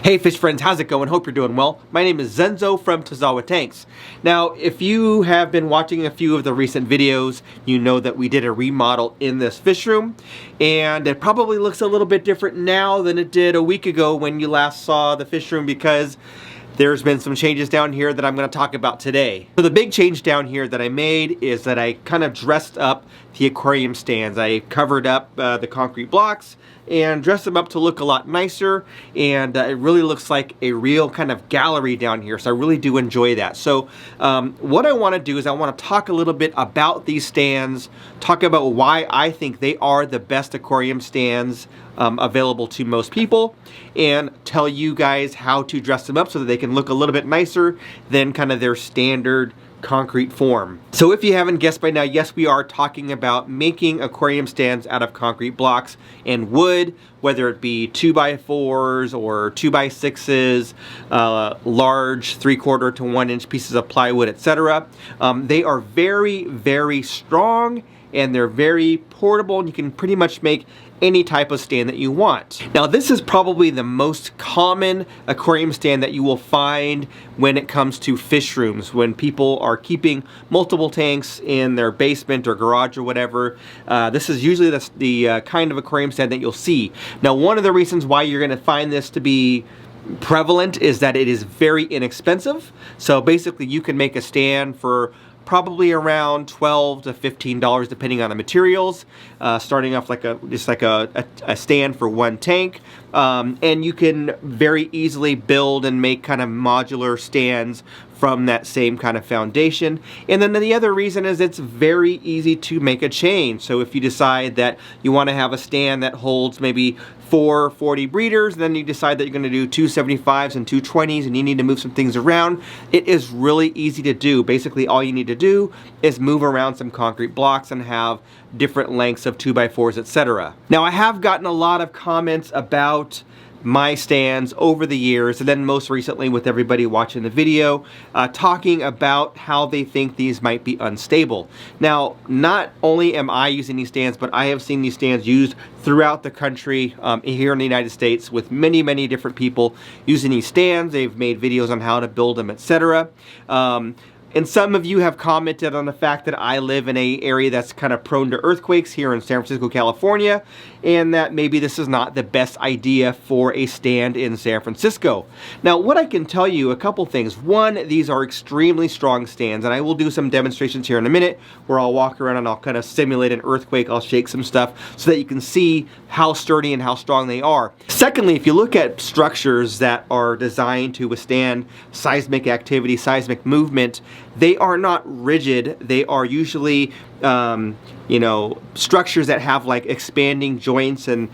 Hey fish friends, how's it going? Hope you're doing well. My name is Zenzo from Tazawa Tanks. Now, if you have been watching a few of the recent videos, you know that we did a remodel in this fish room, and it probably looks a little bit different now than it did a week ago when you last saw the fish room, because there's been some changes down here that I'm going to talk about today. So the big change down here that I made is that I kind of dressed up the aquarium stands. I covered up the concrete blocks and dressed them up to look a lot nicer, and it really looks like a real kind of gallery down here, so I really do enjoy that. So what I want to do is I want to talk a little bit about these stands, talk about why I think they are the best aquarium stands available to most people, and tell you guys how to dress them up so that they can look a little bit nicer than kind of their standard concrete form. So if you haven't guessed by now, yes, we are talking about making aquarium stands out of concrete blocks and wood, whether it be 2x4s or 2x6s, large 3/4 to 1 inch pieces of plywood, etc. They are very, very strong, and they're very portable, and you can pretty much make any type of stand that you want. Now, this is probably the most common aquarium stand that you will find when it comes to fish rooms. When people are keeping multiple tanks in their basement or garage or whatever, this is usually the kind of aquarium stand that you'll see. Now, one of the reasons why you're going to find this to be prevalent is that it is very inexpensive. So basically, you can make a stand for probably around $12 to $15 depending on the materials, starting off like just like a stand for one tank, and you can very easily build and make kind of modular stands from that same kind of foundation. And then the other reason is it's very easy to make a change. So if you decide that you want to have a stand that holds maybe 4 40 breeders, then you decide that you're going to do 2 75s and 2 20s, and you need to move some things around, it is really easy to do. Basically, all you need to do is move around some concrete blocks and have different lengths of 2x4s, etc. Now, I have gotten a lot of comments about my stands over the years, and then most recently with everybody watching the video, talking about how they think these might be unstable. Now, not only am I using these stands, but I have seen these stands used throughout the country, here in the United States, with many different people using these stands. They've made videos on how to build them, etc. And some of you have commented on the fact that I live in an area that's kind of prone to earthquakes here in San Francisco, California, and that maybe this is not the best idea for a stand in San Francisco. Now, what I can tell you, a couple things. One, these are extremely strong stands, and I will do some demonstrations here in a minute where I'll walk around and I'll kind of simulate an earthquake. I'll shake some stuff so that you can see how sturdy and how strong they are. Secondly, if you look at structures that are designed to withstand seismic activity, seismic movement, they are not rigid. They are usually structures that have like expanding joints and,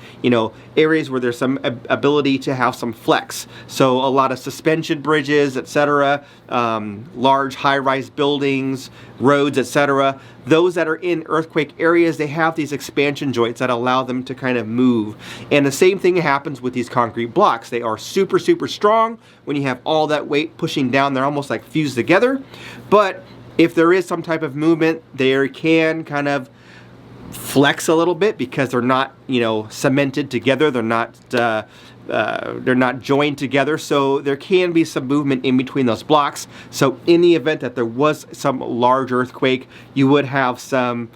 areas where there's some ability to have some flex. So a lot of suspension bridges, etc., large high-rise buildings, roads, etc., those that are in earthquake areas, they have these expansion joints that allow them to kind of move. And the same thing happens with these concrete blocks. They are super strong. When you have all that weight pushing down, they're almost like fused together. But if there is some type of movement, they can kind of flex a little bit because they're not, cemented together. They're not joined together, so there can be some movement in between those blocks. So in the event that there was some large earthquake, you would have some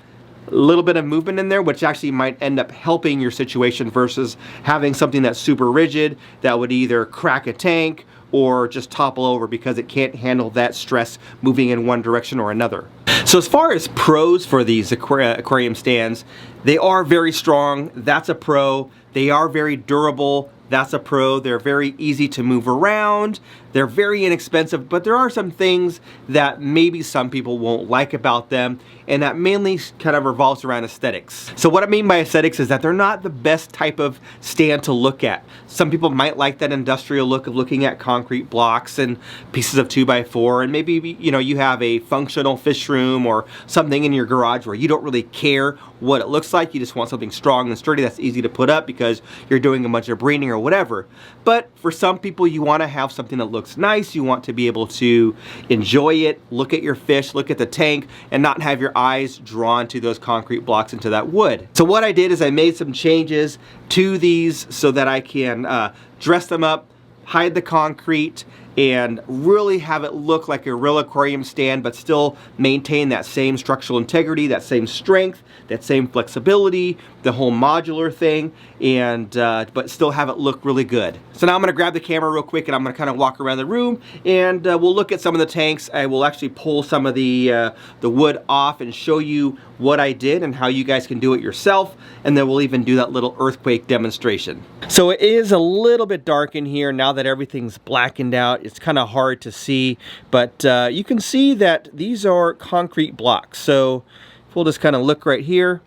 little bit of movement in there, which actually might end up helping your situation versus having something that's super rigid that would either crack a tank or just topple over because it can't handle that stress moving in one direction or another. So as far as pros for these aquarium stands, they are very strong. That's a pro. They are very durable. That's a pro. They're very easy to move around. They're very inexpensive, but there are some things that maybe some people won't like about them, and that mainly kind of revolves around aesthetics. So what I mean by aesthetics is that they're not the best type of stand to look at. Some people might like that industrial look of looking at concrete blocks and pieces of 2x4, and maybe you have a functional fish room or something in your garage where you don't really care what it looks like. You just want something strong and sturdy that's easy to put up because you're doing a bunch of breeding or whatever. But for some people, you want to have something that looks nice. You want to be able to enjoy it, look at your fish, look at the tank, and not have your eyes drawn to those concrete blocks, into that wood. So what I did is I made some changes to these so that I can dress them up hide the concrete, and really have it look like a real aquarium stand, but still maintain that same structural integrity, that same strength, that same flexibility, the whole modular thing, and but still have it look really good. So now I'm gonna grab the camera real quick and I'm gonna kind of walk around the room, and we'll look at some of the tanks. I will actually pull some of the wood off and show you what I did and how you guys can do it yourself, and then we'll even do that little earthquake demonstration. So it is a little bit dark in here now that everything's blackened out. It's kind of hard to see, but you can see that these are concrete blocks. So if we'll just kind of look right here,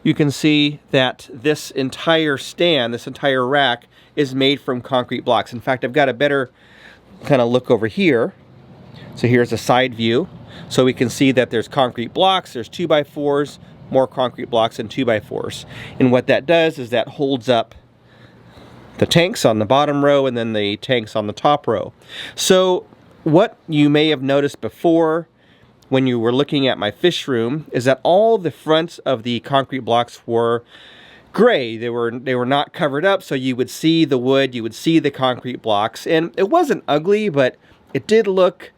you can see that this entire stand, this entire rack, is made from concrete blocks. In fact, I've got a better kind of look over here. So here's a side view. So we can see that there's concrete blocks, there's 2x4s, more concrete blocks and 2x4s. And what that does is that holds up the tanks on the bottom row and then the tanks on the top row. So what you may have noticed before when you were looking at my fish room is that all the fronts of the concrete blocks were gray. They were not covered up, so you would see the wood, you would see the concrete blocks, and it wasn't ugly, but it did look,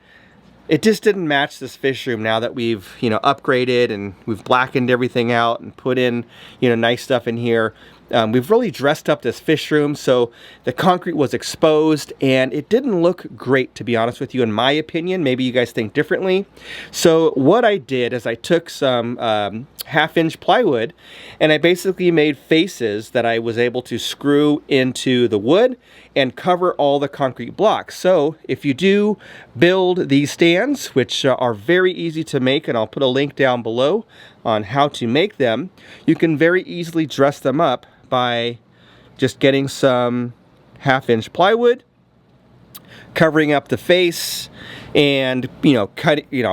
it just didn't match this fish room now that we've, you know, upgraded and we've blackened everything out and put in, you know, nice stuff in here. We've really dressed up this fish room, so the concrete was exposed and it didn't look great, to be honest with you, in my opinion. Maybe you guys think differently. So what I did is I took some 1/2-inch plywood and I basically made faces that I was able to screw into the wood and cover all the concrete blocks. So if you do build these stands, which are very easy to make, and I'll put a link down below on how to make them, you can very easily dress them up by just getting some 1/2-inch plywood, covering up the face, and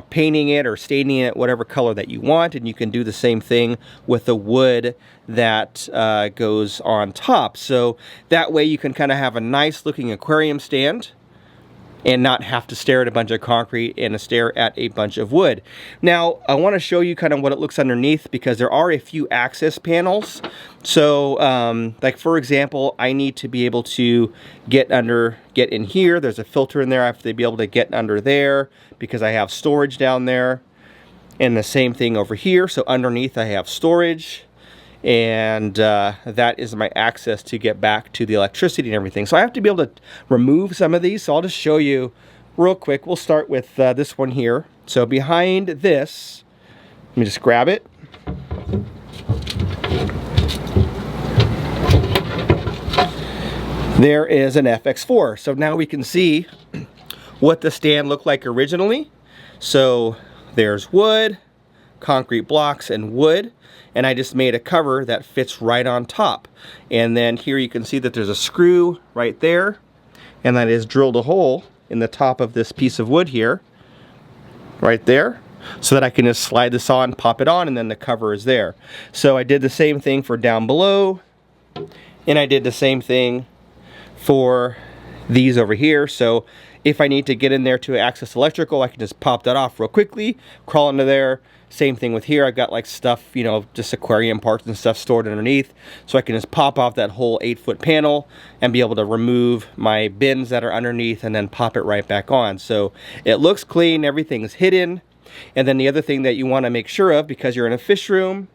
painting it or staining it whatever color that you want. And you can do the same thing with the wood that goes on top. So that way you can kind of have a nice looking aquarium stand and not have to stare at a bunch of concrete and stare at a bunch of wood. Now, I want to show you kind of what it looks underneath, because there are a few access panels. So, like for example, I need to be able to get in here. There's a filter in there. I have to be able to get under there because I have storage down there. And the same thing over here. So underneath I have storage. And that is my access to get back to the electricity and everything. So I have to be able to remove some of these. So I'll just show you real quick. We'll start with this one here. So behind this, let me just grab it. There is an FX4. So now we can see what the stand looked like originally. So there's wood, concrete blocks, and wood. And I just made a cover that fits right on top. And then here you can see that there's a screw right there, and that is drilled a hole in the top of this piece of wood here, right there, so that I can just slide this on, pop it on, and then the cover is there. So I did the same thing for down below, and I did the same thing for these over here. So if I need to get in there to access electrical, I can just pop that off real quickly, crawl into there. Same thing with here. I've got like stuff, you know, just aquarium parts and stuff stored underneath. So I can just pop off that whole 8-foot panel and be able to remove my bins that are underneath and then pop it right back on. So it looks clean, everything's hidden. And then the other thing that you want to make sure of, because you're in a fish room,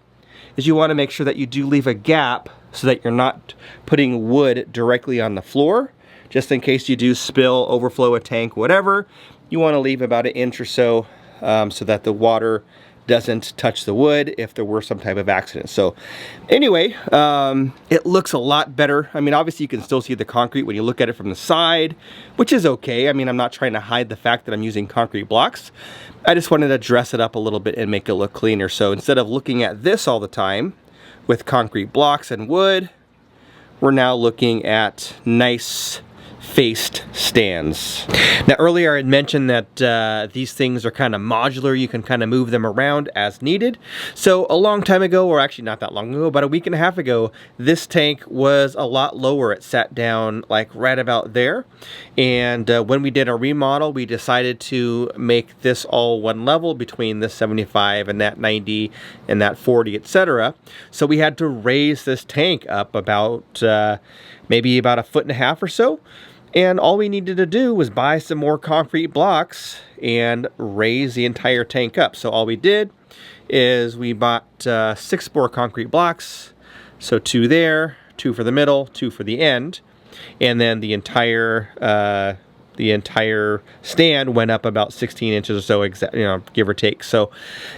is you want to make sure that you do leave a gap so that you're not putting wood directly on the floor. Just in case you do spill, overflow a tank, whatever, you want to leave about 1 inch or so, so that the water doesn't touch the wood if there were some type of accident. So anyway, it looks a lot better. I mean, obviously you can still see the concrete when you look at it from the side, which is okay. I mean, I'm not trying to hide the fact that I'm using concrete blocks. I just wanted to dress it up a little bit and make it look cleaner. So instead of looking at this all the time with concrete blocks and wood, we're now looking at nice faced stands. Now earlier I had mentioned that these things are kind of modular. You can kind of move them around as needed. So a long time ago, or actually not that long ago, about a week and a half ago, this tank was a lot lower. It sat down like right about there. And when we did a remodel, we decided to make this all one level between this 75 and that 90 and that 40, etc. So we had to raise this tank up about maybe about 1.5 feet or so. And all we needed to do was buy some more concrete blocks and raise the entire tank up. So all we did is we bought 6 more concrete blocks. So 2 there, 2 for the middle, 2 for the end. And then the entire stand went up about 16 inches or so, give or take. So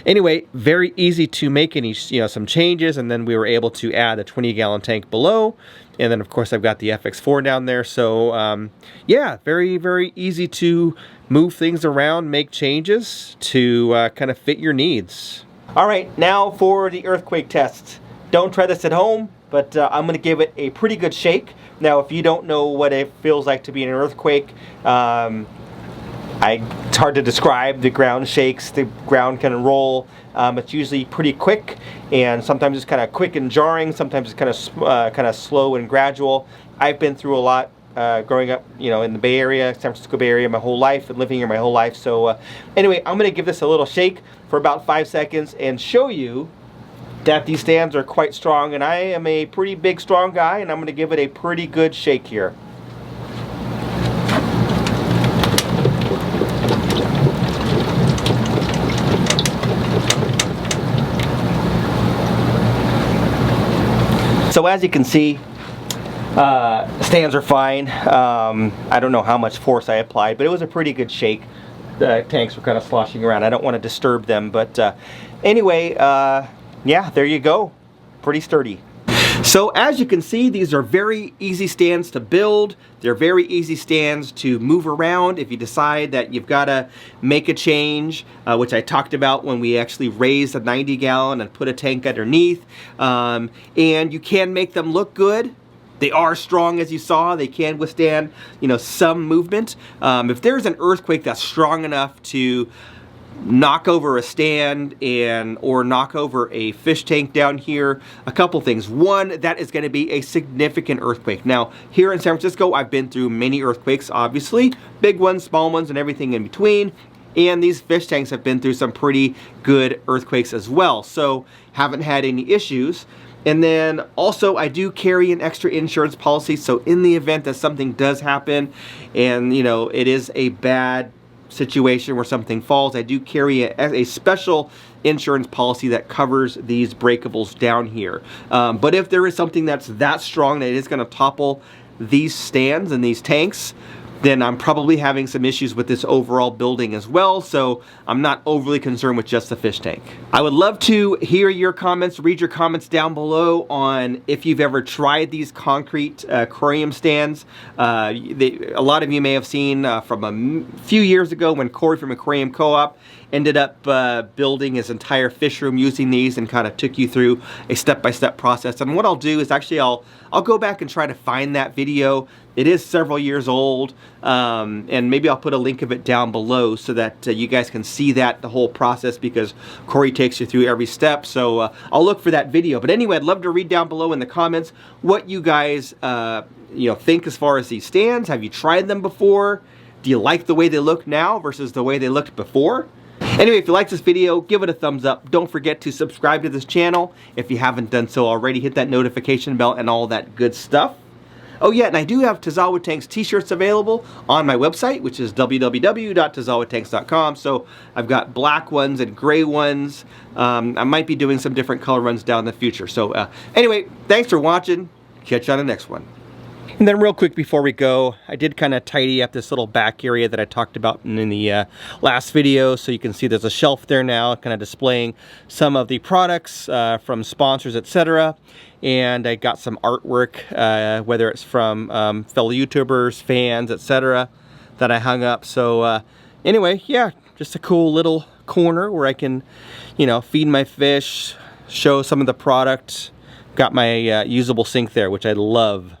anyway, very easy to make any, some changes, and then we were able to add a 20-gallon tank below. And then of course I've got the FX4 down there. So yeah, very, very easy to move things around, make changes to kind of fit your needs. All right, now for the earthquake test. Don't try this at home, but I'm gonna give it a pretty good shake. Now, if you don't know what it feels like to be in an earthquake, it's hard to describe. The ground shakes, the ground can roll. It's usually pretty quick, and sometimes it's kind of quick and jarring. Sometimes it's kind of slow and gradual. I've been through a lot growing up, in the Bay Area, San Francisco Bay Area, my whole life, and living here my whole life. So anyway, I'm going to give this a little shake for about 5 seconds and show you that these stands are quite strong, and I am a pretty big, strong guy, and I'm going to give it a pretty good shake here. So as you can see, stands are fine. I don't know how much force I applied, but it was a pretty good shake. The tanks were kind of sloshing around. I don't want to disturb them, but anyway, yeah, there you go. Pretty sturdy. So as you can see, these are very easy stands to build. They're very easy stands to move around if you decide that you've got to make a change, which I talked about when we actually raised a 90-gallon and put a tank underneath. And you can make them look good. They are strong, as you saw. They can withstand, some movement. If there's an earthquake that's strong enough to knock over a stand or knock over a fish tank down here, a couple things. One, that is going to be a significant earthquake. Now, here in San Francisco, I've been through many earthquakes, obviously, big ones, small ones, and everything in between. And these fish tanks have been through some pretty good earthquakes as well, so haven't had any issues. And then also, I do carry an extra insurance policy, so in the event that something does happen and it is a bad situation where something falls, I do carry a special insurance policy that covers these breakables down here. But if there is something that's that strong that it is going to topple these stands and these tanks, then I'm probably having some issues with this overall building as well, so I'm not overly concerned with just the fish tank. I would love to hear your comments, read your comments down below on if you've ever tried these concrete aquarium stands. A lot of you may have seen from a few years ago when Corey from Aquarium Co-op ended up building his entire fish room using these, and kind of took you through a step-by-step process. And what I'll do is actually I'll go back and try to find that video. It is several years old, and maybe I'll put a link of it down below so that you guys can see the whole process, because Corey takes you through every step. So I'll look for that video. But anyway, I'd love to read down below in the comments what you guys think as far as these stands. Have you tried them before? Do you like the way they look now versus the way they looked before? Anyway, if you like this video, give it a thumbs up. Don't forget to subscribe to this channel if you haven't done so already. Hit that notification bell and all that good stuff. Oh yeah, and I do have Tazawa Tanks t-shirts available on my website, which is www.tazawatanks.com. So I've got black ones and gray ones. I might be doing some different color runs down in the future. So anyway, thanks for watching. Catch you on the next one. And then real quick before we go, I did kind of tidy up this little back area that I talked about in the last video. So you can see there's a shelf there now, kind of displaying some of the products from sponsors, etc. And I got some artwork, whether it's from fellow YouTubers, fans, etc., that I hung up. So anyway, yeah, just a cool little corner where I can, feed my fish, show some of the product. Got my usable sink there, which I love.